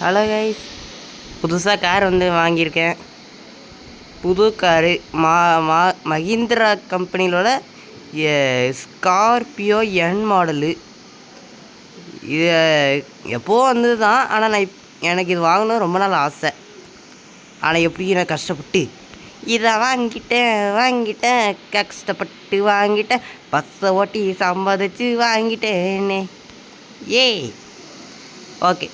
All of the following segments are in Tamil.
ஹலோ கைஸ், புதுசாக கார் வந்து வாங்கியிருக்கேன். புது காரு மஹிந்திரா கம்பெனியோட ஸ்கார்பியோ என் மாடலு. இது எப்போது வந்தது தான். ஆனால் எனக்கு இது வாங்கணும் ரொம்ப நாள் ஆசை. ஆனால் எப்படி நான் கஷ்டப்பட்டு இதை வாங்கிட்டேன் கஷ்டப்பட்டு வாங்கிட்டேன். பஸ்ஸை ஓட்டி சம்பாதிச்சு வாங்கிட்டேனே. ஓகே,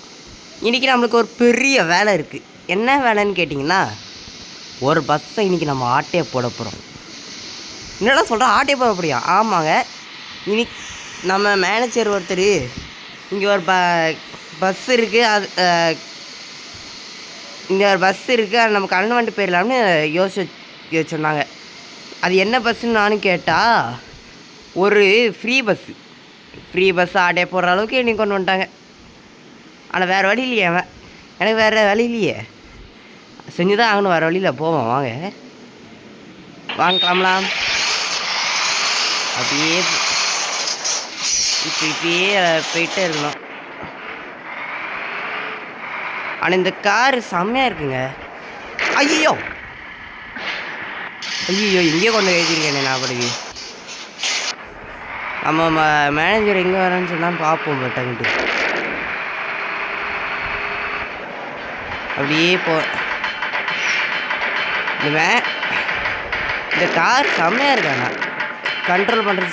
இன்றைக்கி நம்மளுக்கு ஒரு பெரிய வேலை இருக்குது. என்ன வேலைன்னு கேட்டிங்கன்னா, ஒரு பஸ்ஸை இன்றைக்கி நம்ம ஆட்டையை போட போகிறோம். என்னடா சொல்கிறோம், ஆட்டையை போட போறியா? ஆமாங்க, இன்னைக்கு நம்ம மேனேஜர் ஒருத்தர் இங்கே ஒரு பஸ் இருக்குது, அது இங்கே ஒரு பஸ் இருக்குது, அது நம்ம கல்வெண்டு போயிடலாம்னு யோசிச்சு சொன்னாங்க. அது என்ன பஸ்ஸுன்னு நானும் கேட்டால், ஒரு ஃப்ரீ பஸ் ஆட்டையை போடுற அளவுக்கு இன்றைக்கி கொண்டு வந்துட்டாங்க. ஆனால் வேறு வழி இல்லையே, எனக்கு வேறு வழி இல்லையே, செஞ்சு தான் ஆகணும். வேறு வழியில் போவோம், வாங்கலாம்லாம். அப்படியே இப்படியே போயிட்டே இருக்கணும். ஆனால் இந்த காரு செம்மையாக இருக்குங்க. ஐயோ எங்கேயோ கொண்டு எழுதிருக்கேனே நான் படிக்கு. நம்ம மேனேஜர் எங்கே வரேன்னு சொன்னான்னு பார்ப்போம். பட்டாங்கிட்டு அப்படியே இந்த கார் செம்மையாக இருக்காங்க. கண்ட்ரோல் பண்ணுறது,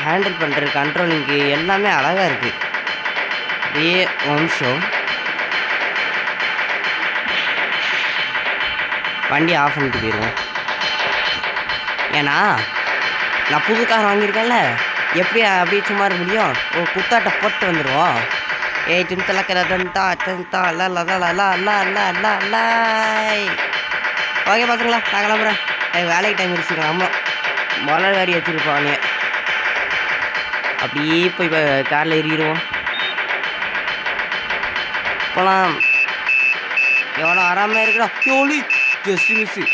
ஹேண்டில் பண்ணுறது, கண்ட்ரோலிங்கு எல்லாமே அழகாக இருக்குது. அப்படியே நிமிஷம் வண்டி ஆஃப் பண்ணிட்டு போயிடுவோம். ஏன்னா நான் புது கார் வாங்கியிருக்கேன்ல, எப்படி அப்படியே சும்மா இருக்க முடியும்? ஒரு குத்தாட்டை போட்டு வந்துடுவோம். ஓகே பசங்களா, நான் கிளம்புறேன். வேலைக்கு டைம் வச்சுக்கலாம். ஆமாம், முதல்ல வேறு வச்சுருப்பாங்க. அப்படியே போய் காரில் ஏறிடுவோம், போகலாம். எவ்வளோ ஆறாமல் இருக்கிறோம். ஜோலி ஜஸ்ட் மிஸ்ஸு.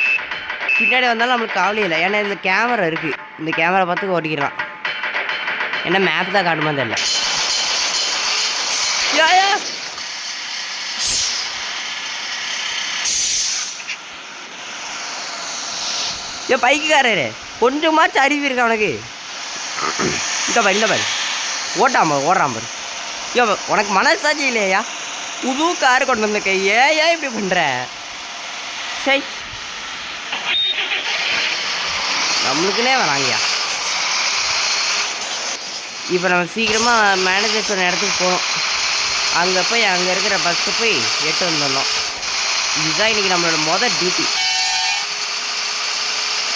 பின்னாடி வந்தாலும் நம்மளுக்கு கவலை இல்லை, ஏன்னா இதில் கேமரா இருக்குது. இந்த கேமரா பார்த்து ஓட்டிக்கலாம். ஏன்னா மேப் தான் காட்டுமா தெரியல. ஏன் பைக்குக்காரரு கொஞ்சமாச்சும் அறிவு இருக்கா உனக்கு? இந்த பாரு ஓடுறான் பாரு. ஐயோ, உனக்கு மனசாட்சி இல்லையா? புது கார் கொண்டு வந்த கை ஏன் இப்படி பண்ணுற? சரி, நம்மளுக்குன்னே வராங்கய்யா. இப்போ நம்ம சீக்கிரமாக மேனேஜர் சொன்ன இடத்துக்கு போகணும். அங்கே போய் அங்கே இருக்கிற பஸ்ஸை போய் எட்டு வந்துடணும். இதுதான் இன்றைக்கி நம்மளோட டியூட்டி.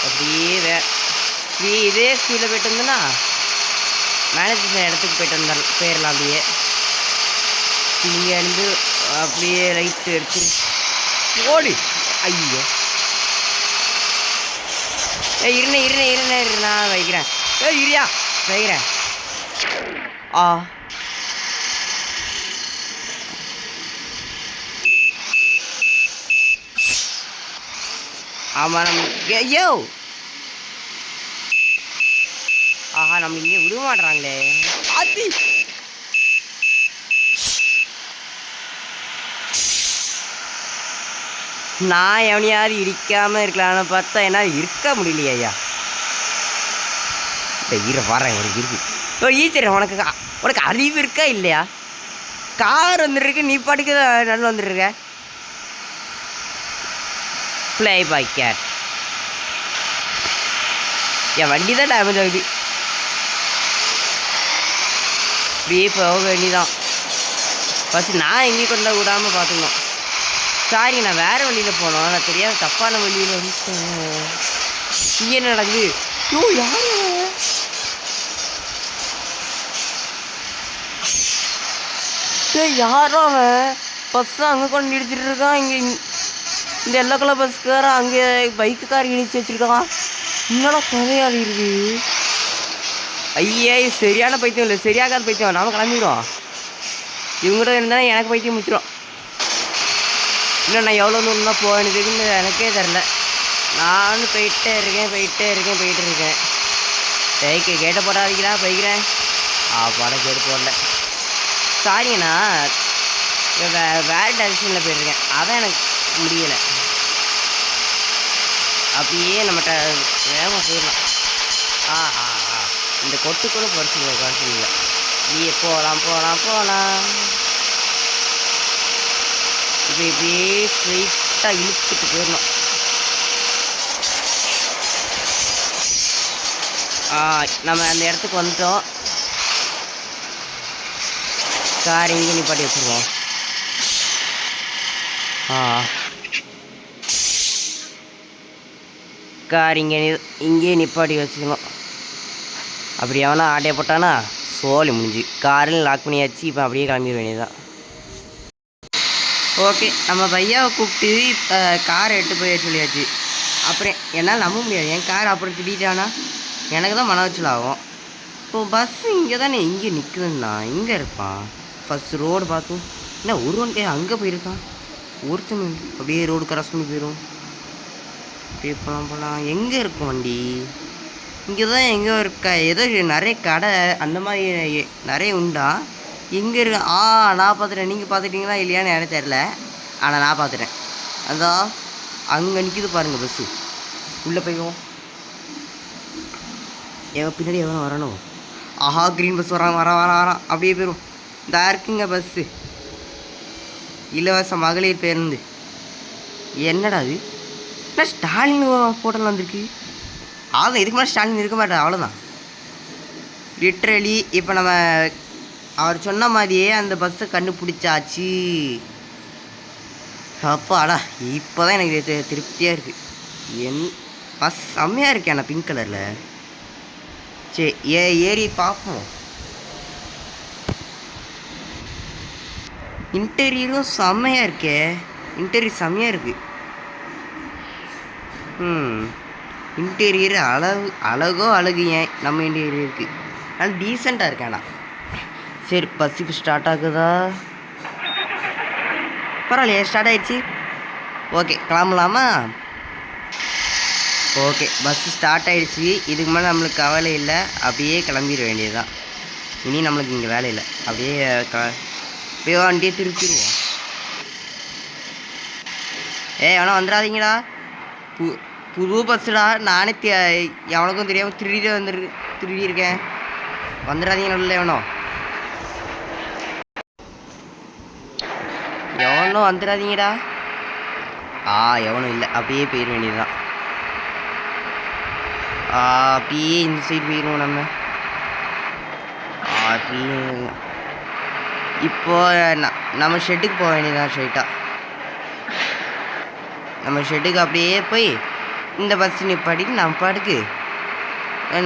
அப்படியே இதே ஸ்பீடில் போய்ட்டு வந்தோன்னா மேனேஜர் இடத்துக்கு போயிடலாம். அப்படியே இங்கேருந்து அப்படியே ரைட்டு எடுத்து ஓடி. ஐயோ, இருண்ணே நான் வைக்கிறேன். இரியா வைக்கிறேன். ஆமாம், நம்ம ஐயோ நம்ம இங்கே விட மாட்டுறாங்களே. அது நான் எவனையாவது இடிக்காமல் இருக்கலான்னு பார்த்தா என்னால் இருக்க முடியலையே ஐயா. வரேன், உனக்கு இருக்கு. ஈச்சரி, உனக்கு அறிவு இருக்கா இல்லையா? கார் வந்துருக்கு, நீ பாட்டுக்கு நல்லா வந்துருக்க. Play by gate. என் வண்டி தான் டேமேஜ் ஆகுது. இப்படியே போக வேண்டிதான். ஃபஸ்ட்டு நான் எங்கேயும் கொண்டு விடாமல் பார்த்துக்கணும். சாரி, நான் வேறு வழியில் போனோம். நான் தெரியாத தப்பான வழியில் வந்துட்டேன். இங்கே நடந்து யார் யாரோ அவன் பஸ்ஸை அங்கே கொண்டு இடிச்சிட்டு இருக்கான். இங்கே இந்த எல்லோ கலர் பஸ்கார அங்கே பைக்குக்கார் இடிச்சு வச்சுருக்கான். என்னடா கதையாடி இருக்கு? ஐயே, சரியான பைத்தியம் இல்லை, சரியாகாத பைத்தியம். நாம கிளம்பிடுவோம். இவங்ககிட்ட இருந்தாலும் எனக்கு பைத்தியம் முடிச்சிடும். இன்னும் நான் எவ்வளோ தூரம் தான் போக வேண்டியதுன்னு எனக்கே தெரில. நானும் போயிட்டே இருக்கேன். பைக்கு கேட்ட போடாதீங்களா? போய்க்கிறேன். படம் கேட்டு போடல. சாரிங்கண்ணா, வேறு டைரக்ஷனில் போயிட்டுருக்கேன், அதான் எனக்கு முடியலை. அப்படியே நம்மகிட்ட வேகமாக போயிடலாம். ஆ ஆ ஆ இந்த கொட்டுக்குள்ள குறைச்சி இல்லை. நீ போகலாம். இப்போ இப்படியே ஸ்ட்ரைட்டாக இழுத்துட்டு போயிடணும். நம்ம அந்த இடத்துக்கு வந்துட்டோம். கார் இங்கே நிப்பாட்டி வச்சுருவோம். கார் இங்கே நிப்பாட்டி வச்சுக்கணும். அப்படி எவனா ஆட்டையை போட்டானா சோழி முடிஞ்சு. காரில் லாக் பண்ணியாச்சு. இப்போ அப்படியே கிளம்பிட வேண்டியதுதான். ஓகே, நம்ம பையாவை கூப்பிட்டு காரை எடுத்து போய் சொல்லியாச்சு. அப்புறம் என்னால் நம்ப முடியாது, என் கார் அப்புறம் திட்டானா எனக்கு தான் மன வச்சல் ஆகும். இப்போ பஸ்ஸு இங்கே தானே இங்கே நிற்குதுண்ணா, இங்கே இருப்பான். ஃபஸ்ட்டு ரோடு பார்த்தோம், என்ன ஒரு வண்டி அங்கே போயிருக்கான். ஒருத்தன் அப்படியே ரோடு கிராஸ் பண்ணி போயிடும். அப்படியே போகலாம். எங்கே இருக்கும் வண்டி? இங்கே தான் எங்கே இருக்கா? ஏதோ நிறைய கடை அந்த மாதிரி நிறைய உண்டா? எங்கே இருக்கு? நான் பார்த்துட்டேன். நீங்கள் பார்த்துட்டிங்களா இல்லையான்னு எனக்கு தெரியல, ஆனால் நான் பார்த்துட்டேன். அதான் அங்கே நிற்கிது பாருங்கள் பஸ்ஸு. உள்ளே போய்வோம். பின்னாடி எவனும் வரணும். க்ரீன் பஸ் வரான். அப்படியே போயிடும். இந்த இருக்குங்க பஸ்ஸு, இலவச மகளிர் பேருந்து. என்னடா அது? என்ன ஸ்டாலின் போட்டெல்லாம் வந்திருக்கு? இதுக்கு மேலே ஸ்டாலின் இருக்க மாட்டேன், அவ்வளோதான். லிட்ரலி இப்போ நம்ம அவர் சொன்ன மாதிரியே அந்த பஸ்ஸை கண்டுபிடிச்சாச்சு. அப்பாடா, இப்போ தான் எனக்கு திருப்தியாக இருக்குது. பஸ் செம்மையாக இருக்கேன் நான் பிங்க் கலரில். சரி ஏறி பார்ப்போம். இன்டீரியரும் செம்மையாக இருக்கே. இன்டீரியர் செம்மையாக இருக்குது. இன்டீரியர் அழகோ அழகு. ஏன் நம்ம இன்டீரியர் இருக்குது, ஆனால் டீசெண்டாக இருக்கேண்ணா. சரி, பஸ் இப்போ ஸ்டார்ட் ஆகுதா? பரவாயில்லையே, ஸ்டார்ட் ஆகிடுச்சு. ஓகே, கிளம்பலாமா? ஓகே, பஸ்ஸு ஸ்டார்ட் ஆகிடுச்சு. இதுக்கு மேலே நம்மளுக்கு கவலை இல்லை, அப்படியே கிளம்பிட வேண்டியது தான். இனி நம்மளுக்கு இங்கே வேலை இல்லை. அப்படியே வண்டியே திருப்பிடுவோம். எவனா வந்துடாதீங்கடா, புது பஸ்ஸுடா. நானே எவனுக்கும் தெரியாமல் திருடியிருக்கேன். வந்துடாதீங்க. இல்லை எவனும் வந்துடாதீங்கடா. எவனும் இல்லை, அப்படியே போயிட வேண்டியதுதான். அப்படியே இந்த சைடு போயிடுவோம் நம்ம. அப்படியே இப்போ நம்ம ஷெட்டுக்கு போக வேண்டியதுதான். ஸ்ட்ரைட்டாக நம்ம ஷெட்டுக்கு அப்படியே போய் இந்த பஸ் நிப்பாட்டிட்டு நம்ம பாட்டுக்கு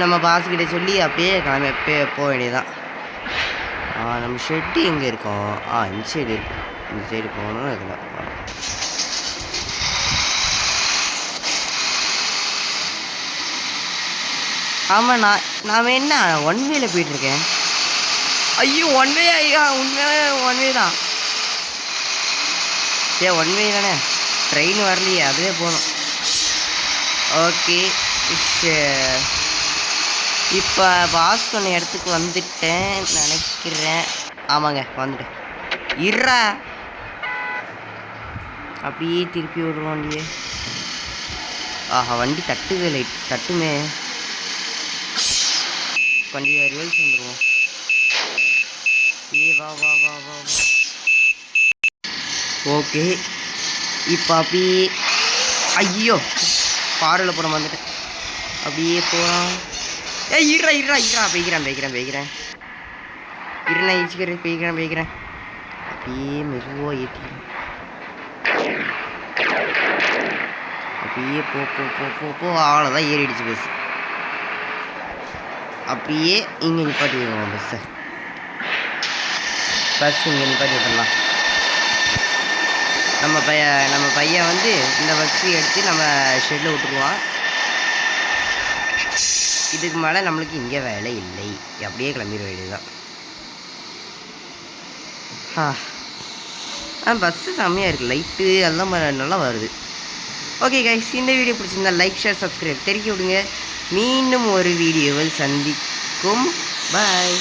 நம்ம பாஸ்கிட்ட சொல்லி அப்படியே கிளம்பி போக வேண்டியதுதான். நம்ம ஷெட்டு எங்கே இருக்கோம்? இந்த சைடு இருக்கும். இந்த சைடு போகணும். அதில் ஆமாம், நான் என்ன ஒன் வேல போயிட்டுருக்கேன். ஐயோ, ஒன் வே ஐயா, உண்மையாக ஒன் வே தான். சரி, ஒன் வே தானே, ட்ரெயின் வரலையே, அதுவே போகணும். ஓகே, இப்போ பாஸ் சொன்ன இடத்துக்கு வந்துட்டேன் நினைக்கிறேன். ஆமாங்க, வந்துட்டேன். இருறா, அப்படியே திருப்பி விடுவோம் வண்டியே. வண்டி தட்டுமே. கொஞ்சம் ரிவல்ஸ் வந்துடுவோம். வா. ஓகே, இப்போ அப்படியே ஐயோ பாறையில் போகிற வந்துட்டேன். அப்படியே போகிறோம். இருறா போய்க்கிறேன். இருண்ணா ஈச்சிக்கிறேன், போய்க்கிறேன். அப்படியே மெதுவாக ஏற்றிக்கிறேன். அப்படியே போ. அவ்வளோதான், ஏறிடுச்சு பஸ். அப்படியே இங்கே நிப்பாட்டி விடுவோம் பஸ் இங்கே நிப்பாட்டி விட்டுடலாம். நம்ம பையன் வந்து இந்த பஸ்ஸு எடுத்து நம்ம ஷெட்டில் விட்டுருவான். இதுக்கு மேலே நம்மளுக்கு இங்கே வேலை இல்லை, அப்படியே கிளம்பிட வேண்டியதுதான். பஸ்ஸு செம்மையாக இருக்குது, லைட்டு எல்லாம் நல்லா வருது. ஓகே கைஸ், இந்த வீடியோ பிடிச்சிருந்தா லைக், ஷேர், சப்ஸ்கிரைப் தெரிவிக்க விடுங்க. மீண்டும் ஒரு வீடியோவில் சந்திக்கும். பாய்.